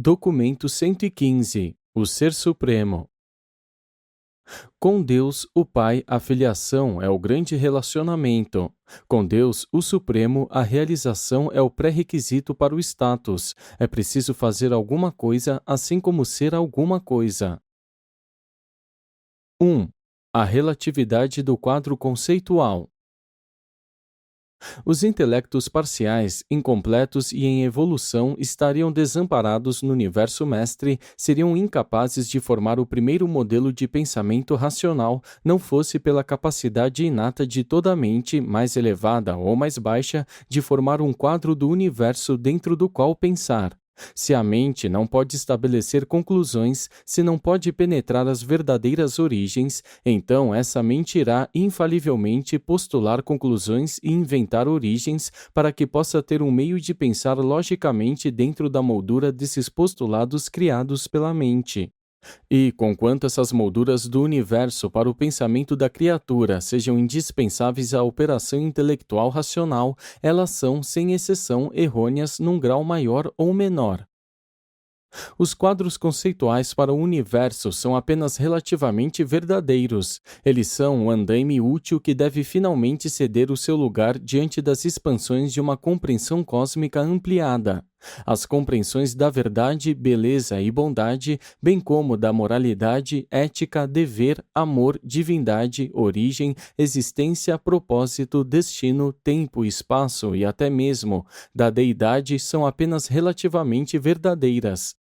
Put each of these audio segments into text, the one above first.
Documento 115. O Ser Supremo. Com Deus, o Pai, a filiação é o grande relacionamento. Com Deus, o Supremo, a realização é o pré-requisito para o status. É preciso fazer alguma coisa, assim como ser alguma coisa. 1. A relatividade do quadro conceitual. Os intelectos parciais, incompletos e em evolução estariam desamparados no universo mestre, seriam incapazes de formar o primeiro modelo de pensamento racional, não fosse pela capacidade inata de toda a mente, mais elevada ou mais baixa, de formar um quadro do universo dentro do qual pensar. Se a mente não pode estabelecer conclusões, se não pode penetrar as verdadeiras origens, então essa mente irá infalivelmente postular conclusões e inventar origens para que possa ter um meio de pensar logicamente dentro da moldura desses postulados criados pela mente. E, conquanto essas molduras do universo para o pensamento da criatura sejam indispensáveis à operação intelectual racional, elas são, sem exceção, errôneas num grau maior ou menor. Os quadros conceituais para o universo são apenas relativamente verdadeiros. Eles são um andaime útil que deve finalmente ceder o seu lugar diante das expansões de uma compreensão cósmica ampliada. As compreensões da verdade, beleza e bondade, bem como da moralidade, ética, dever, amor, divindade, origem, existência, propósito, destino, tempo, espaço e até mesmo da deidade são apenas relativamente verdadeiras.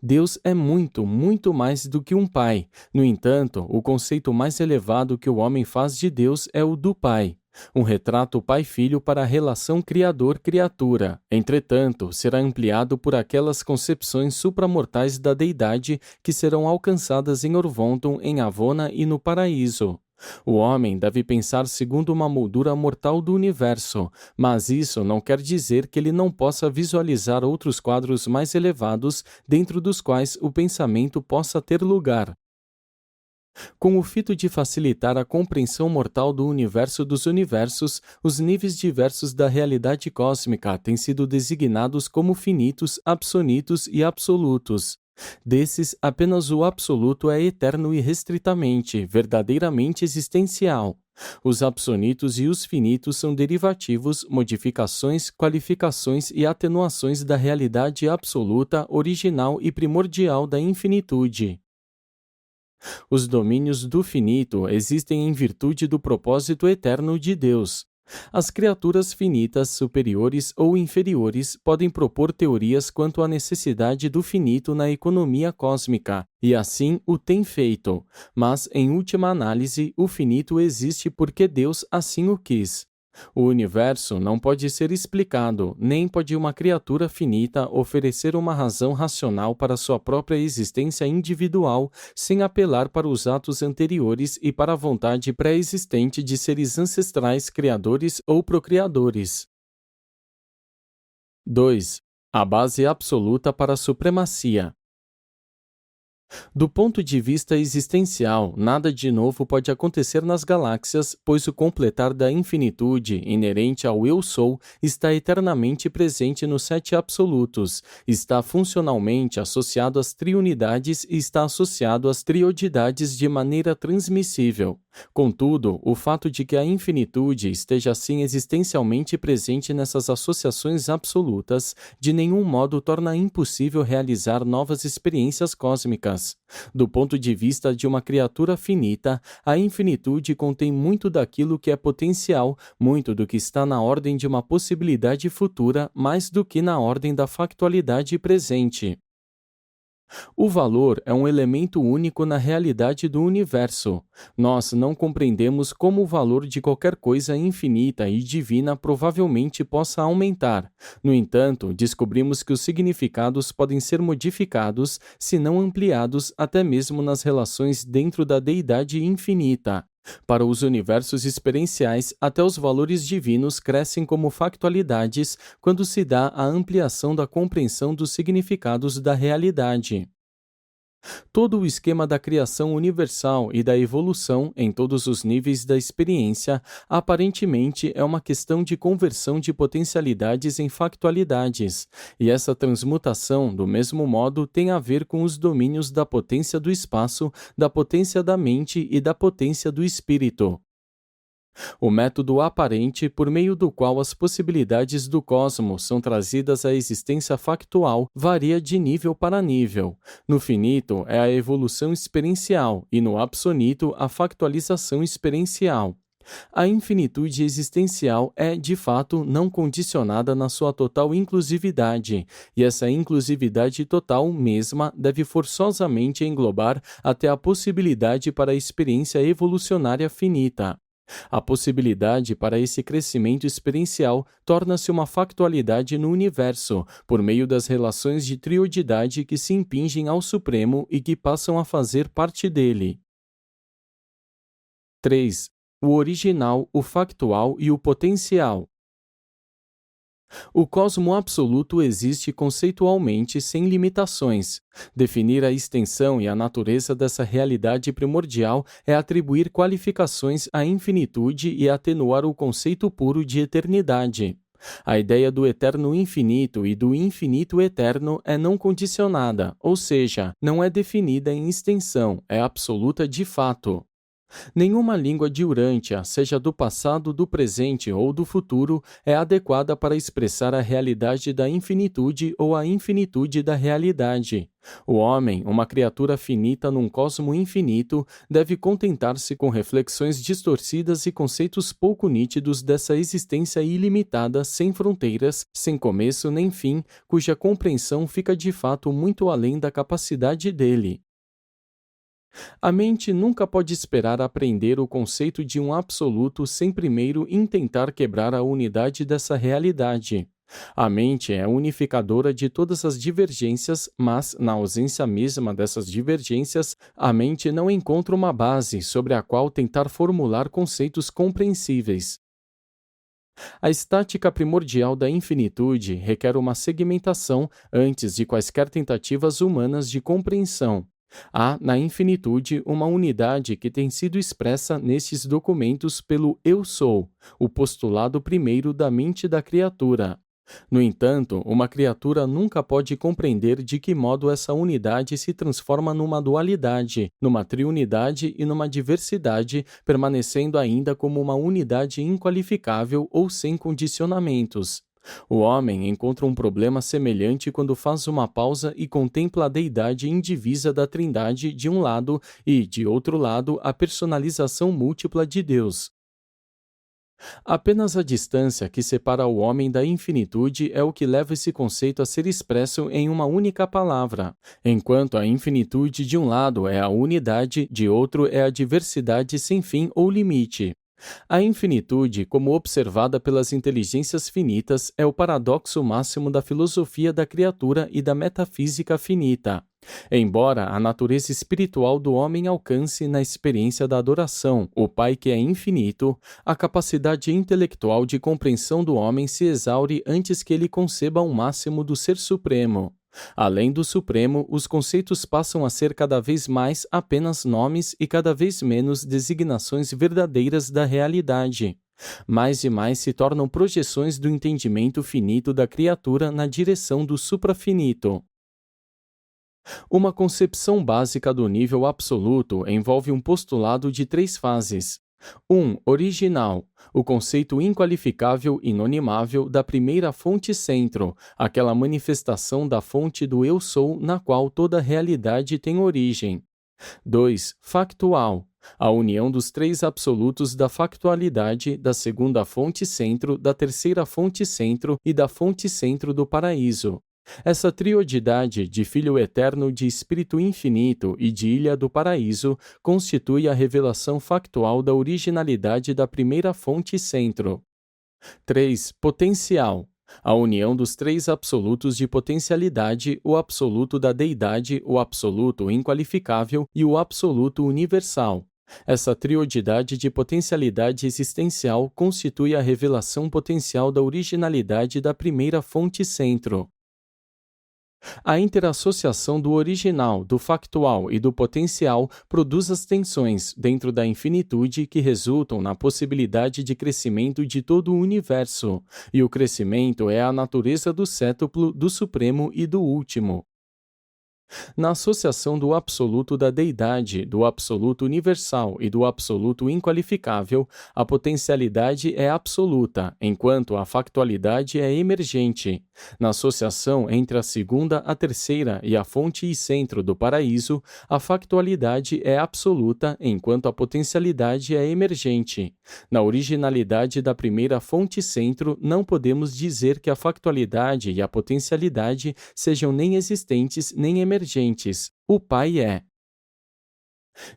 Deus é muito, muito mais do que um pai. No entanto, o conceito mais elevado que o homem faz de Deus é o do pai. Um retrato pai-filho para a relação criador-criatura. Entretanto, será ampliado por aquelas concepções supramortais da deidade que serão alcançadas em Orvonton, em Avona e no paraíso. O homem deve pensar segundo uma moldura mortal do universo, mas isso não quer dizer que ele não possa visualizar outros quadros mais elevados dentro dos quais o pensamento possa ter lugar. Com o fito de facilitar a compreensão mortal do universo dos universos, os níveis diversos da realidade cósmica têm sido designados como finitos, absonitos e absolutos. Desses, apenas o absoluto é eterno e restritamente, verdadeiramente existencial. Os absonitos e os finitos são derivativos, modificações, qualificações e atenuações da realidade absoluta, original e primordial da infinitude. Os domínios do finito existem em virtude do propósito eterno de Deus. As criaturas finitas, superiores ou inferiores, podem propor teorias quanto à necessidade do finito na economia cósmica, e assim o têm feito. Mas, em última análise, o finito existe porque Deus assim o quis. O universo não pode ser explicado, nem pode uma criatura finita oferecer uma razão racional para sua própria existência individual, sem apelar para os atos anteriores e para a vontade pré-existente de seres ancestrais criadores ou procriadores. 2. A base absoluta para a supremacia. Do ponto de vista existencial, nada de novo pode acontecer nas galáxias, pois o completar da infinitude, inerente ao Eu Sou, está eternamente presente nos sete absolutos, está funcionalmente associado às triunidades e está associado às triodidades de maneira transmissível. Contudo, o fato de que a infinitude esteja assim existencialmente presente nessas associações absolutas, de nenhum modo torna impossível realizar novas experiências cósmicas. Do ponto de vista de uma criatura finita, a infinitude contém muito daquilo que é potencial, muito do que está na ordem de uma possibilidade futura, mais do que na ordem da factualidade presente. O valor é um elemento único na realidade do universo. Nós não compreendemos como o valor de qualquer coisa infinita e divina provavelmente possa aumentar. No entanto, descobrimos que os significados podem ser modificados, se não ampliados, até mesmo nas relações dentro da deidade infinita. Para os universos experienciais, até os valores divinos crescem como factualidades quando se dá a ampliação da compreensão dos significados da realidade. Todo o esquema da criação universal e da evolução em todos os níveis da experiência aparentemente é uma questão de conversão de potencialidades em factualidades, e essa transmutação, do mesmo modo, tem a ver com os domínios da potência do espaço, da potência da mente e da potência do espírito. O método aparente por meio do qual as possibilidades do cosmos são trazidas à existência factual varia de nível para nível. No finito é a evolução experiencial e no absonito a factualização experiencial. A infinitude existencial é, de fato, não condicionada na sua total inclusividade, e essa inclusividade total mesma deve forçosamente englobar até a possibilidade para a experiência evolucionária finita. A possibilidade para esse crescimento experiencial torna-se uma factualidade no universo, por meio das relações de trioidade que se impingem ao Supremo e que passam a fazer parte dele. 3. O original, o factual e o potencial. O cosmo absoluto existe conceitualmente sem limitações. Definir a extensão e a natureza dessa realidade primordial é atribuir qualificações à infinitude e atenuar o conceito puro de eternidade. A ideia do eterno infinito e do infinito eterno é não condicionada, ou seja, não é definida em extensão, é absoluta de fato. Nenhuma língua diurântia, seja do passado, do presente ou do futuro, é adequada para expressar a realidade da infinitude ou a infinitude da realidade. O homem, uma criatura finita num cosmo infinito, deve contentar-se com reflexões distorcidas e conceitos pouco nítidos dessa existência ilimitada, sem fronteiras, sem começo nem fim, cuja compreensão fica de fato muito além da capacidade dele. A mente nunca pode esperar aprender o conceito de um absoluto sem primeiro intentar quebrar a unidade dessa realidade. A mente é unificadora de todas as divergências, mas, na ausência mesma dessas divergências, a mente não encontra uma base sobre a qual tentar formular conceitos compreensíveis. A estática primordial da infinitude requer uma segmentação antes de quaisquer tentativas humanas de compreensão. Há, na infinitude, uma unidade que tem sido expressa nestes documentos pelo Eu Sou, o postulado primeiro da mente da criatura. No entanto, uma criatura nunca pode compreender de que modo essa unidade se transforma numa dualidade, numa triunidade e numa diversidade, permanecendo ainda como uma unidade inqualificável ou sem condicionamentos. O homem encontra um problema semelhante quando faz uma pausa e contempla a deidade indivisa da Trindade de um lado e, de outro lado, a personalização múltipla de Deus. Apenas a distância que separa o homem da infinitude é o que leva esse conceito a ser expresso em uma única palavra. Enquanto a infinitude de um lado é a unidade, de outro é a diversidade sem fim ou limite. A infinitude, como observada pelas inteligências finitas, é o paradoxo máximo da filosofia da criatura e da metafísica finita. Embora a natureza espiritual do homem alcance na experiência da adoração o Pai que é infinito, a capacidade intelectual de compreensão do homem se exaure antes que ele conceba um máximo do Ser Supremo. Além do Supremo, os conceitos passam a ser cada vez mais apenas nomes e cada vez menos designações verdadeiras da realidade. Mais e mais se tornam projeções do entendimento finito da criatura na direção do suprafinito. Uma concepção básica do nível absoluto envolve um postulado de 3 fases. 1. Original. O conceito inqualificável e inonimável da primeira fonte centro, aquela manifestação da fonte do Eu Sou na qual toda realidade tem origem. 2. Factual. A união dos 3 absolutos da factualidade, da segunda fonte centro, da terceira fonte centro e da fonte centro do paraíso. Essa triodidade de Filho Eterno, de Espírito Infinito e de Ilha do Paraíso constitui a revelação factual da originalidade da primeira fonte centro. 3. Potencial. A união dos 3 absolutos de potencialidade, o absoluto da deidade, o absoluto inqualificável e o absoluto universal. Essa triodidade de potencialidade existencial constitui a revelação potencial da originalidade da primeira fonte centro. A interassociação do original, do factual e do potencial produz as tensões dentro da infinitude que resultam na possibilidade de crescimento de todo o universo, e o crescimento é a natureza do cétuplo, do supremo e do último. Na associação do absoluto da deidade, do absoluto universal e do absoluto inqualificável, a potencialidade é absoluta, enquanto a factualidade é emergente. Na associação entre a segunda, a terceira e a fonte e centro do paraíso, a factualidade é absoluta, enquanto a potencialidade é emergente. Na originalidade da primeira fonte e centro, não podemos dizer que a factualidade e a potencialidade sejam nem existentes nem emergentes. O Pai é.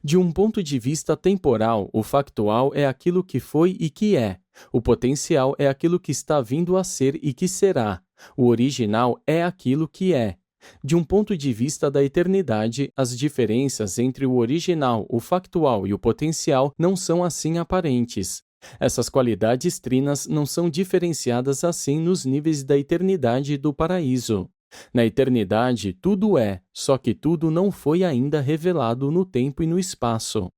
De um ponto de vista temporal, o factual é aquilo que foi e que é. O potencial é aquilo que está vindo a ser e que será. O original é aquilo que é. De um ponto de vista da eternidade, as diferenças entre o original, o factual e o potencial não são assim aparentes. Essas qualidades trinas não são diferenciadas assim nos níveis da eternidade do paraíso. Na eternidade, tudo é, só que tudo não foi ainda revelado no tempo e no espaço.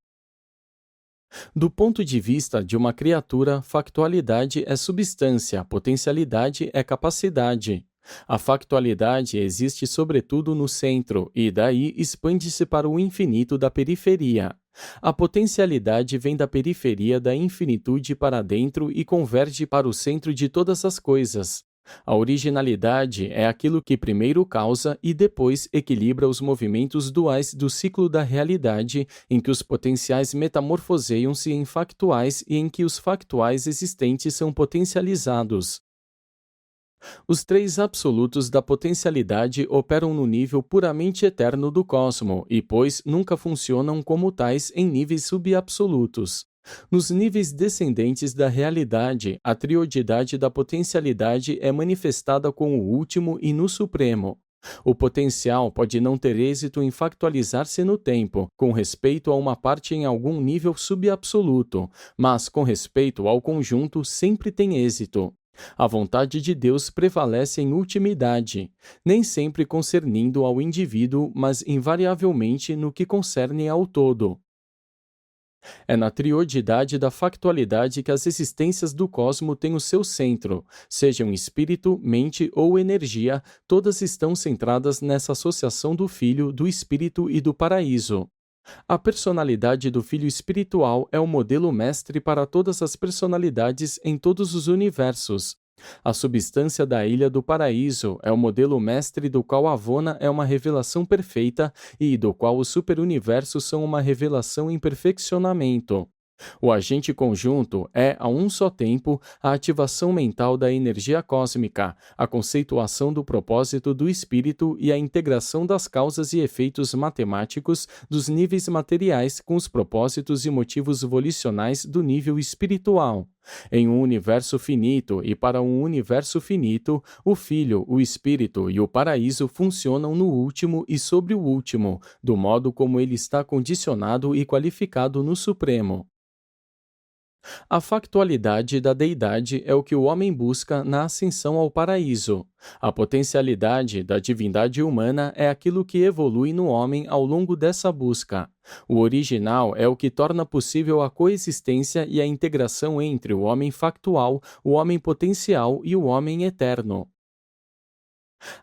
Do ponto de vista de uma criatura, factualidade é substância, potencialidade é capacidade. A factualidade existe sobretudo no centro e daí expande-se para o infinito da periferia. A potencialidade vem da periferia da infinitude para dentro e converge para o centro de todas as coisas. A originalidade é aquilo que primeiro causa e depois equilibra os movimentos duais do ciclo da realidade, em que os potenciais metamorfoseiam-se em factuais e em que os factuais existentes são potencializados. Os três absolutos da potencialidade operam no nível puramente eterno do cosmo e, pois, nunca funcionam como tais em níveis subabsolutos. Nos níveis descendentes da realidade, a triodidade da potencialidade é manifestada com o último e no supremo. O potencial pode não ter êxito em factualizar-se no tempo, com respeito a uma parte em algum nível subabsoluto, mas com respeito ao conjunto sempre tem êxito. A vontade de Deus prevalece em ultimidade, nem sempre concernindo ao indivíduo, mas invariavelmente no que concerne ao todo. É na triodidade da factualidade que as existências do cosmo têm o seu centro, sejam espírito, mente ou energia, todas estão centradas nessa associação do Filho, do Espírito e do Paraíso. A personalidade do Filho espiritual é o modelo mestre para todas as personalidades em todos os universos. A substância da Ilha do Paraíso é o modelo mestre do qual a Avona é uma revelação perfeita e do qual os superuniversos são uma revelação em perfeccionamento. O agente conjunto é, a um só tempo, a ativação mental da energia cósmica, a conceituação do propósito do espírito e a integração das causas e efeitos matemáticos dos níveis materiais com os propósitos e motivos volicionais do nível espiritual. Em um universo finito e para um universo finito, o Filho, o Espírito e o Paraíso funcionam no último e sobre o último, do modo como ele está condicionado e qualificado no Supremo. A factualidade da deidade é o que o homem busca na ascensão ao paraíso. A potencialidade da divindade humana é aquilo que evolui no homem ao longo dessa busca. O original é o que torna possível a coexistência e a integração entre o homem factual, o homem potencial e o homem eterno.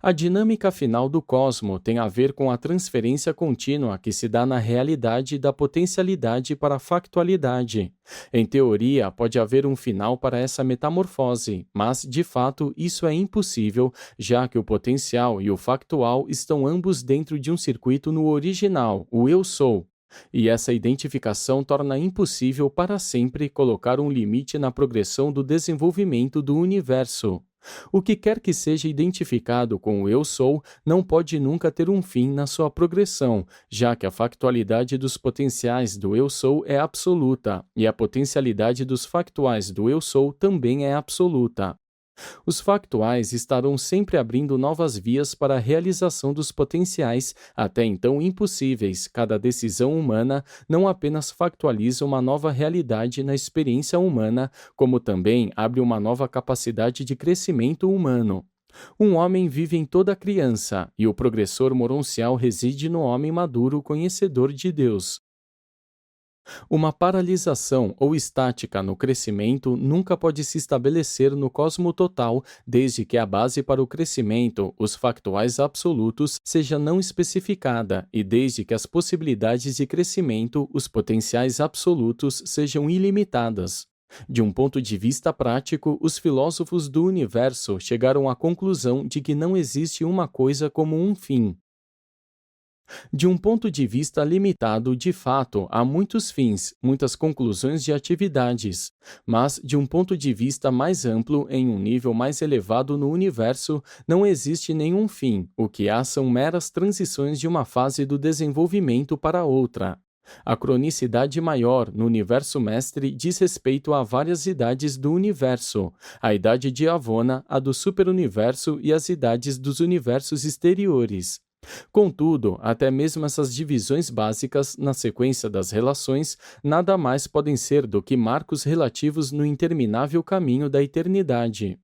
A dinâmica final do cosmo tem a ver com a transferência contínua que se dá na realidade da potencialidade para a factualidade. Em teoria, pode haver um final para essa metamorfose, mas, de fato, isso é impossível, já que o potencial e o factual estão ambos dentro de um circuito no original, o Eu Sou. E essa identificação torna impossível para sempre colocar um limite na progressão do desenvolvimento do universo. O que quer que seja identificado com o Eu Sou não pode nunca ter um fim na sua progressão, já que a factualidade dos potenciais do Eu Sou é absoluta, e a potencialidade dos factuais do Eu Sou também é absoluta. Os factuais estarão sempre abrindo novas vias para a realização dos potenciais, até então impossíveis. Cada decisão humana não apenas factualiza uma nova realidade na experiência humana, como também abre uma nova capacidade de crescimento humano. Um homem vive em toda criança, e o progressor moroncial reside no homem maduro conhecedor de Deus. Uma paralisação ou estática no crescimento nunca pode se estabelecer no cosmo total, desde que a base para o crescimento, os factuais absolutos, seja não especificada e desde que as possibilidades de crescimento, os potenciais absolutos, sejam ilimitadas. De um ponto de vista prático, os filósofos do universo chegaram à conclusão de que não existe uma coisa como um fim. De um ponto de vista limitado, de fato, há muitos fins, muitas conclusões de atividades, mas, de um ponto de vista mais amplo, em um nível mais elevado no universo, não existe nenhum fim, o que há são meras transições de uma fase do desenvolvimento para outra. A cronicidade maior no universo mestre diz respeito a várias idades do universo, a idade de Avona, a do superuniverso e as idades dos universos exteriores. Contudo, até mesmo essas divisões básicas, na sequência das relações, nada mais podem ser do que marcos relativos no interminável caminho da eternidade.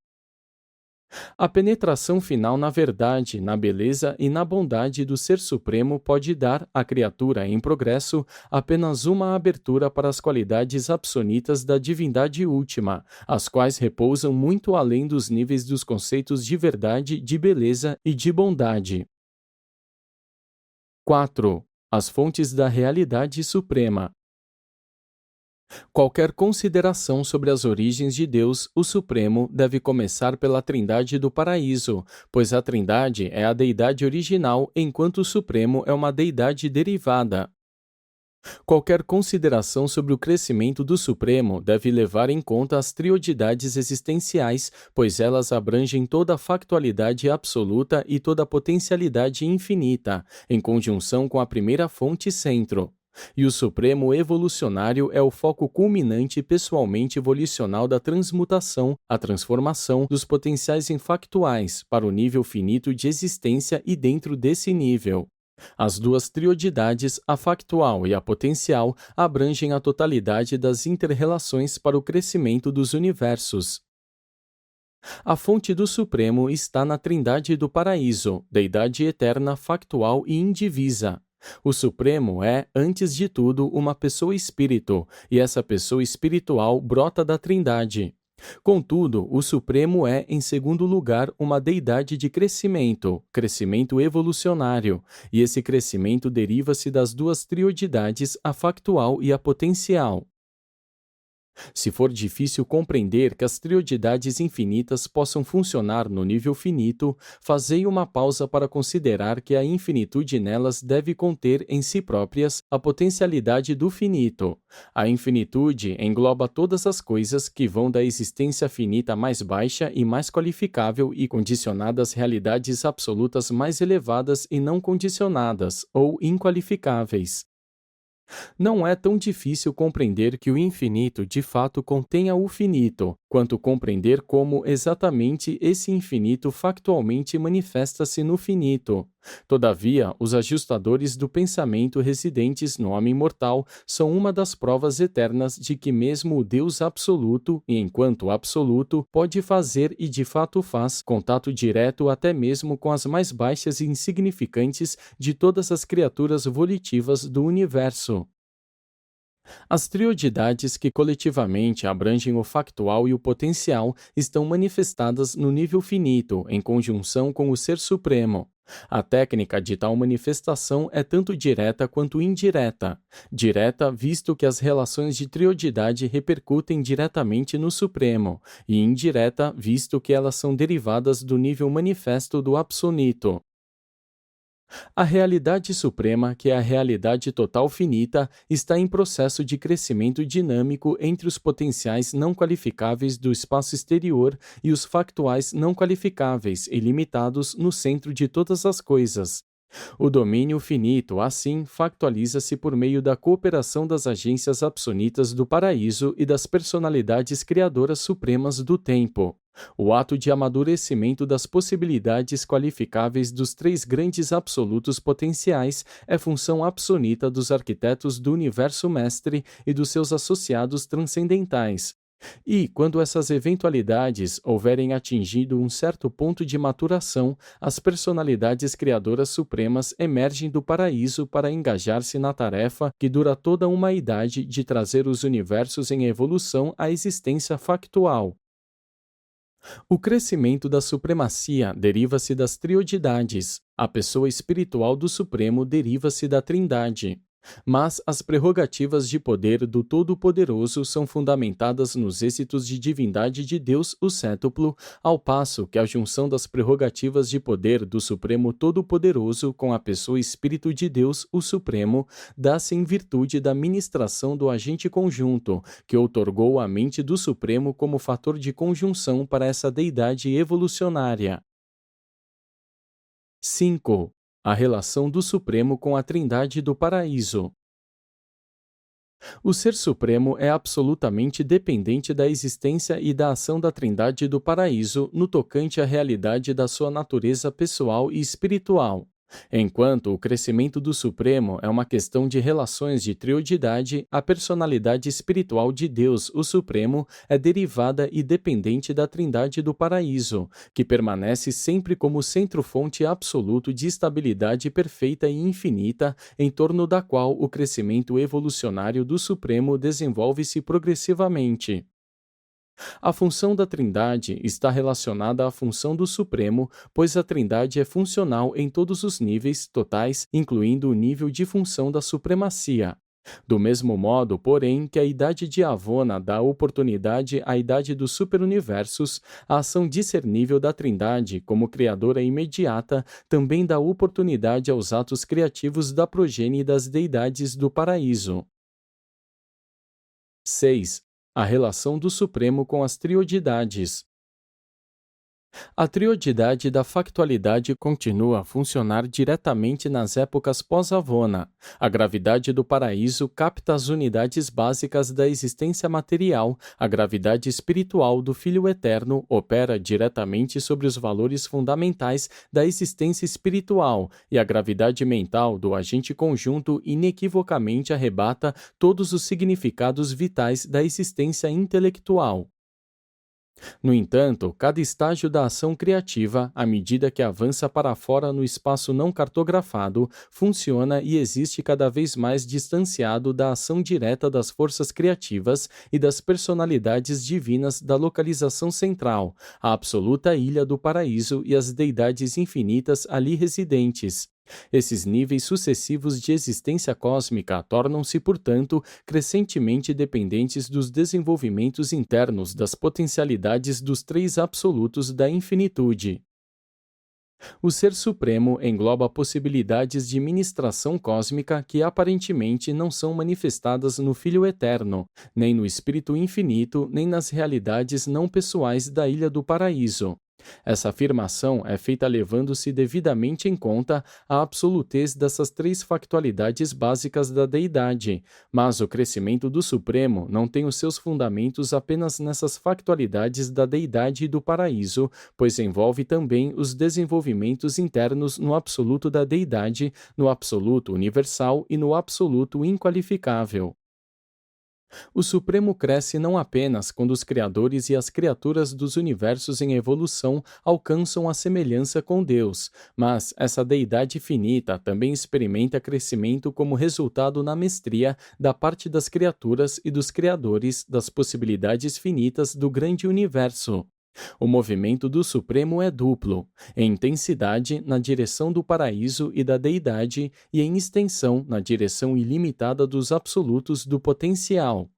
A penetração final na verdade, na beleza e na bondade do Ser Supremo pode dar à criatura em progresso apenas uma abertura para as qualidades absonitas da divindade última, as quais repousam muito além dos níveis dos conceitos de verdade, de beleza e de bondade. 4. As fontes da realidade suprema. Qualquer consideração sobre as origens de Deus, o Supremo, deve começar pela Trindade do Paraíso, pois a Trindade é a deidade original, enquanto o Supremo é uma deidade derivada. Qualquer consideração sobre o crescimento do Supremo deve levar em conta as triodidades existenciais, pois elas abrangem toda a factualidade absoluta e toda a potencialidade infinita, em conjunção com a primeira fonte centro. E o Supremo Evolucionário é o foco culminante e pessoalmente volicional da transmutação, a transformação dos potenciais em factuais para o nível finito de existência e dentro desse nível. As duas triodidades, a factual e a potencial, abrangem a totalidade das inter-relações para o crescimento dos universos. A fonte do Supremo está na Trindade do Paraíso, deidade eterna, factual e indivisa. O Supremo é, antes de tudo, uma pessoa espírito, e essa pessoa espiritual brota da Trindade. Contudo, o Supremo é, em segundo lugar, uma deidade de crescimento, crescimento evolucionário, e esse crescimento deriva-se das duas triodidades, a factual e a potencial. Se for difícil compreender que as triodidades infinitas possam funcionar no nível finito, fazei uma pausa para considerar que a infinitude nelas deve conter em si próprias a potencialidade do finito. A infinitude engloba todas as coisas que vão da existência finita mais baixa e mais qualificável e condicionada às realidades absolutas mais elevadas e não condicionadas, ou inqualificáveis. Não é tão difícil compreender que o infinito de fato contenha o finito, quanto compreender como exatamente esse infinito factualmente manifesta-se no finito. Todavia, os ajustadores do pensamento residentes no homem mortal são uma das provas eternas de que mesmo o Deus absoluto, e enquanto absoluto, pode fazer e de fato faz contato direto até mesmo com as mais baixas e insignificantes de todas as criaturas volitivas do universo. As triodidades que coletivamente abrangem o factual e o potencial estão manifestadas no nível finito, em conjunção com o Ser Supremo. A técnica de tal manifestação é tanto direta quanto indireta. Direta, visto que as relações de triodidade repercutem diretamente no Supremo, e indireta, visto que elas são derivadas do nível manifesto do Absonito. A realidade suprema, que é a realidade total finita, está em processo de crescimento dinâmico entre os potenciais não qualificáveis do espaço exterior e os factuais não qualificáveis e limitados no centro de todas as coisas. O domínio finito, assim, factualiza-se por meio da cooperação das agências absonitas do paraíso e das personalidades criadoras supremas do tempo. O ato de amadurecimento das possibilidades qualificáveis dos três grandes absolutos potenciais é função absonita dos arquitetos do universo mestre e dos seus associados transcendentais. E, quando essas eventualidades houverem atingido um certo ponto de maturação, as personalidades criadoras supremas emergem do paraíso para engajar-se na tarefa que dura toda uma idade de trazer os universos em evolução à existência factual. O crescimento da supremacia deriva-se das trioidades, a pessoa espiritual do Supremo deriva-se da Trindade. Mas as prerrogativas de poder do Todo-Poderoso são fundamentadas nos êxitos de divindade de Deus, o Cétuplo, ao passo que a junção das prerrogativas de poder do Supremo Todo-Poderoso com a pessoa Espírito de Deus, o Supremo, dá-se em virtude da ministração do agente conjunto, que outorgou a mente do Supremo como fator de conjunção para essa deidade evolucionária. 5. A relação do Supremo com a Trindade do Paraíso. O Ser Supremo é absolutamente dependente da existência e da ação da Trindade do Paraíso no tocante à realidade da sua natureza pessoal e espiritual. Enquanto o crescimento do Supremo é uma questão de relações de trioidade, a personalidade espiritual de Deus, o Supremo, é derivada e dependente da Trindade do Paraíso, que permanece sempre como centro-fonte absoluto de estabilidade perfeita e infinita, em torno da qual o crescimento evolucionário do Supremo desenvolve-se progressivamente. A função da Trindade está relacionada à função do Supremo, pois a Trindade é funcional em todos os níveis totais, incluindo o nível de função da supremacia. Do mesmo modo, porém, que a idade de Avona dá oportunidade à idade dos superuniversos, a ação discernível da Trindade, como criadora imediata, também dá oportunidade aos atos criativos da progênie das deidades do paraíso. 6. A relação do Supremo com as trioidades. A trioidade da factualidade continua a funcionar diretamente nas épocas pós-Avona. A gravidade do paraíso capta as unidades básicas da existência material, a gravidade espiritual do Filho Eterno opera diretamente sobre os valores fundamentais da existência espiritual, e a gravidade mental do agente conjunto inequivocamente arrebata todos os significados vitais da existência intelectual. No entanto, cada estágio da ação criativa, à medida que avança para fora no espaço não cartografado, funciona e existe cada vez mais distanciado da ação direta das forças criativas e das personalidades divinas da localização central, a absoluta ilha do paraíso e as deidades infinitas ali residentes. Esses níveis sucessivos de existência cósmica tornam-se, portanto, crescentemente dependentes dos desenvolvimentos internos das potencialidades dos três absolutos da infinitude. O Ser Supremo engloba possibilidades de ministração cósmica que aparentemente não são manifestadas no Filho Eterno, nem no Espírito Infinito, nem nas realidades não pessoais da Ilha do Paraíso. Essa afirmação é feita levando-se devidamente em conta a absolutez dessas três factualidades básicas da deidade, mas o crescimento do Supremo não tem os seus fundamentos apenas nessas factualidades da deidade e do paraíso, pois envolve também os desenvolvimentos internos no absoluto da deidade, no absoluto universal e no absoluto inqualificável. O Supremo cresce não apenas quando os criadores e as criaturas dos universos em evolução alcançam a semelhança com Deus, mas essa deidade finita também experimenta crescimento como resultado na mestria da parte das criaturas e dos criadores das possibilidades finitas do grande universo. O movimento do Supremo é duplo, em intensidade na direção do paraíso e da deidade e em extensão na direção ilimitada dos absolutos do potencial.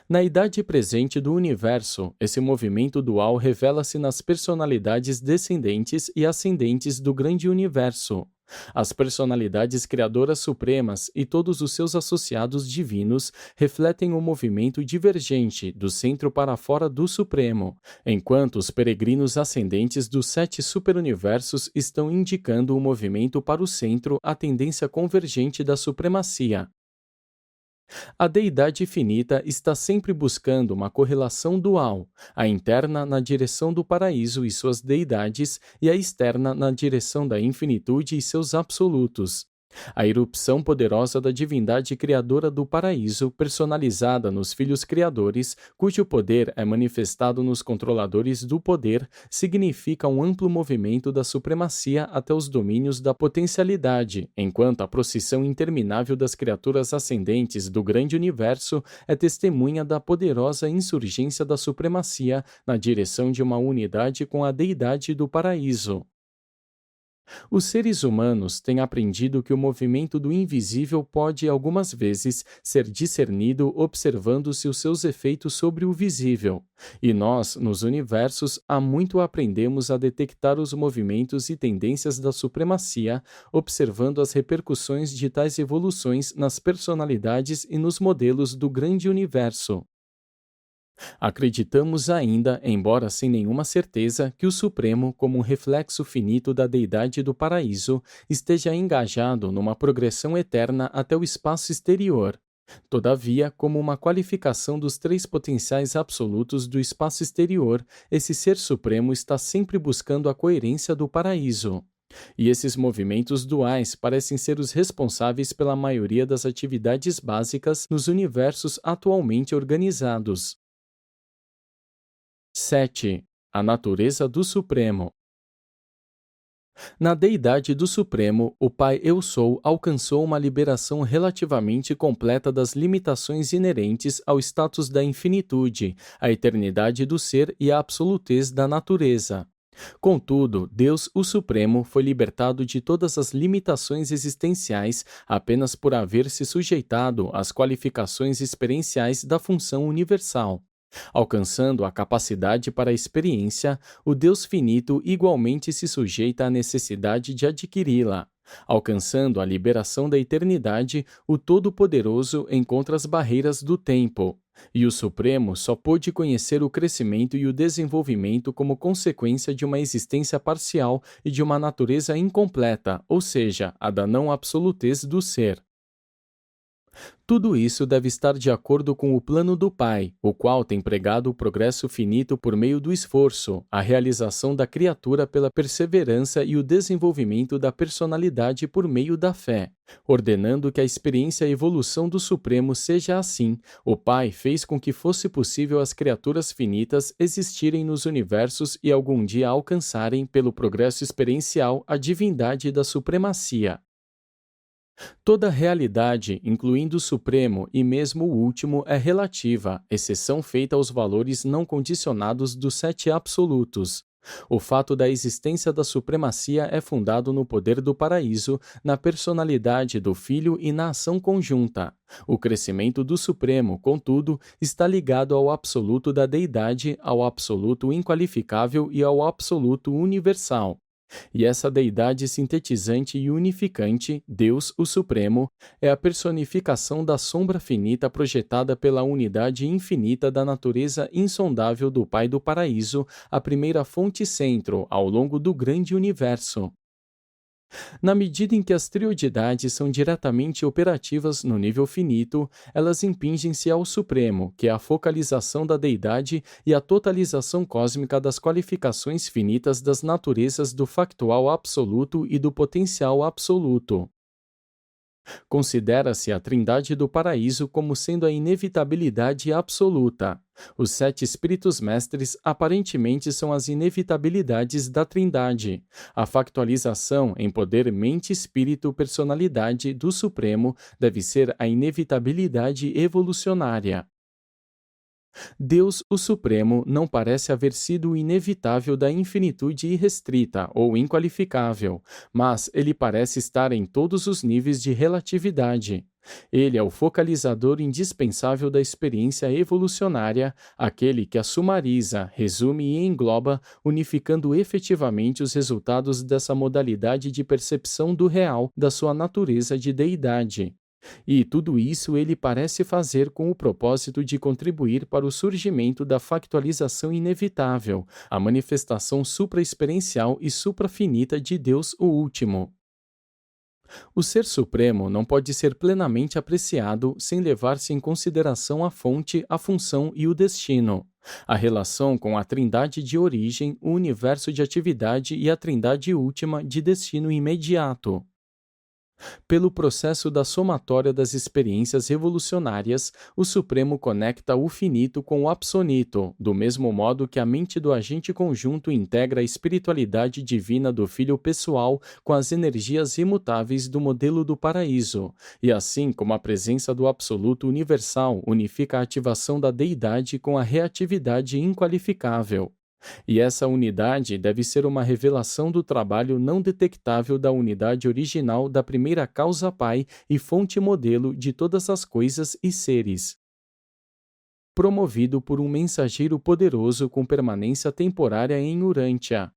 Na idade presente do universo, esse movimento dual revela-se nas personalidades descendentes e ascendentes do grande universo. As personalidades criadoras supremas e todos os seus associados divinos refletem o movimento divergente do centro para fora do Supremo, enquanto os peregrinos ascendentes dos 7 superuniversos estão indicando o movimento para o centro, a tendência convergente da supremacia. A deidade finita está sempre buscando uma correlação dual, a interna na direção do paraíso e suas deidades, e a externa na direção da infinitude e seus absolutos. A irrupção poderosa da divindade criadora do paraíso, personalizada nos filhos criadores, cujo poder é manifestado nos controladores do poder, significa um amplo movimento da supremacia até os domínios da potencialidade, enquanto a procissão interminável das criaturas ascendentes do grande universo é testemunha da poderosa insurgência da supremacia na direção de uma unidade com a deidade do paraíso. Os seres humanos têm aprendido que o movimento do invisível pode, algumas vezes, ser discernido observando-se os seus efeitos sobre o visível. E nós, nos universos, há muito aprendemos a detectar os movimentos e tendências da supremacia, observando as repercussões de tais evoluções nas personalidades e nos modelos do grande universo. Acreditamos ainda, embora sem nenhuma certeza, que o Supremo, como um reflexo finito da deidade do paraíso, esteja engajado numa progressão eterna até o espaço exterior. Todavia, como uma qualificação dos três potenciais absolutos do espaço exterior, esse Ser Supremo está sempre buscando a coerência do paraíso. E esses movimentos duais parecem ser os responsáveis pela maioria das atividades básicas nos universos atualmente organizados. 7. A natureza do Supremo. Na deidade do Supremo, o Pai Eu Sou alcançou uma liberação relativamente completa das limitações inerentes ao status da infinitude, a eternidade do ser e a absolutez da natureza. Contudo, Deus, o Supremo, foi libertado de todas as limitações existenciais apenas por haver se sujeitado às qualificações experienciais da função universal. Alcançando a capacidade para a experiência, o Deus finito igualmente se sujeita à necessidade de adquiri-la. Alcançando a liberação da eternidade, o Todo-Poderoso encontra as barreiras do tempo. E o Supremo só pôde conhecer o crescimento e o desenvolvimento como consequência de uma existência parcial e de uma natureza incompleta, ou seja, a da não absolutez do ser. Tudo isso deve estar de acordo com o plano do Pai, o qual tem pregado o progresso finito por meio do esforço, a realização da criatura pela perseverança e o desenvolvimento da personalidade por meio da fé. Ordenando que a experiência e a evolução do Supremo seja assim, o Pai fez com que fosse possível as criaturas finitas existirem nos universos e algum dia alcançarem, pelo progresso experiencial, a divindade da supremacia. Toda realidade, incluindo o Supremo e mesmo o último, é relativa, exceção feita aos valores não condicionados dos sete absolutos. O fato da existência da supremacia é fundado no poder do paraíso, na personalidade do Filho e na ação conjunta. O crescimento do Supremo, contudo, está ligado ao absoluto da deidade, ao absoluto inqualificável e ao absoluto universal. E essa deidade sintetizante e unificante, Deus, o Supremo, é a personificação da sombra finita projetada pela unidade infinita da natureza insondável do Pai do Paraíso, a primeira fonte centro ao longo do grande universo. Na medida em que as trioidades são diretamente operativas no nível finito, elas impingem-se ao Supremo, que é a focalização da deidade e a totalização cósmica das qualificações finitas das naturezas do factual absoluto e do potencial absoluto. Considera-se a Trindade do Paraíso como sendo a inevitabilidade absoluta. Os sete Espíritos Mestres aparentemente são as inevitabilidades da Trindade. A factualização em poder mente-espírito-personalidade do Supremo deve ser a inevitabilidade evolucionária. Deus, o Supremo, não parece haver sido o inevitável da infinitude irrestrita ou inqualificável, mas ele parece estar em todos os níveis de relatividade. Ele é o focalizador indispensável da experiência evolucionária, aquele que a sumariza, resume e engloba, unificando efetivamente os resultados dessa modalidade de percepção do real, da sua natureza de deidade. E tudo isso ele parece fazer com o propósito de contribuir para o surgimento da factualização inevitável, a manifestação supraexperiencial e suprafinita de Deus o Último. O Ser Supremo não pode ser plenamente apreciado sem levar-se em consideração a fonte, a função e o destino. A relação com a Trindade de origem, o universo de atividade e a Trindade última de destino imediato. Pelo processo da somatória das experiências revolucionárias, o Supremo conecta o finito com o absonito, do mesmo modo que a mente do agente conjunto integra a espiritualidade divina do Filho pessoal com as energias imutáveis do modelo do paraíso, e assim como a presença do Absoluto universal unifica a ativação da deidade com a reatividade inqualificável. E essa unidade deve ser uma revelação do trabalho não detectável da unidade original da primeira causa Pai e fonte modelo de todas as coisas e seres. Promovido por um mensageiro poderoso com permanência temporária em Urântia.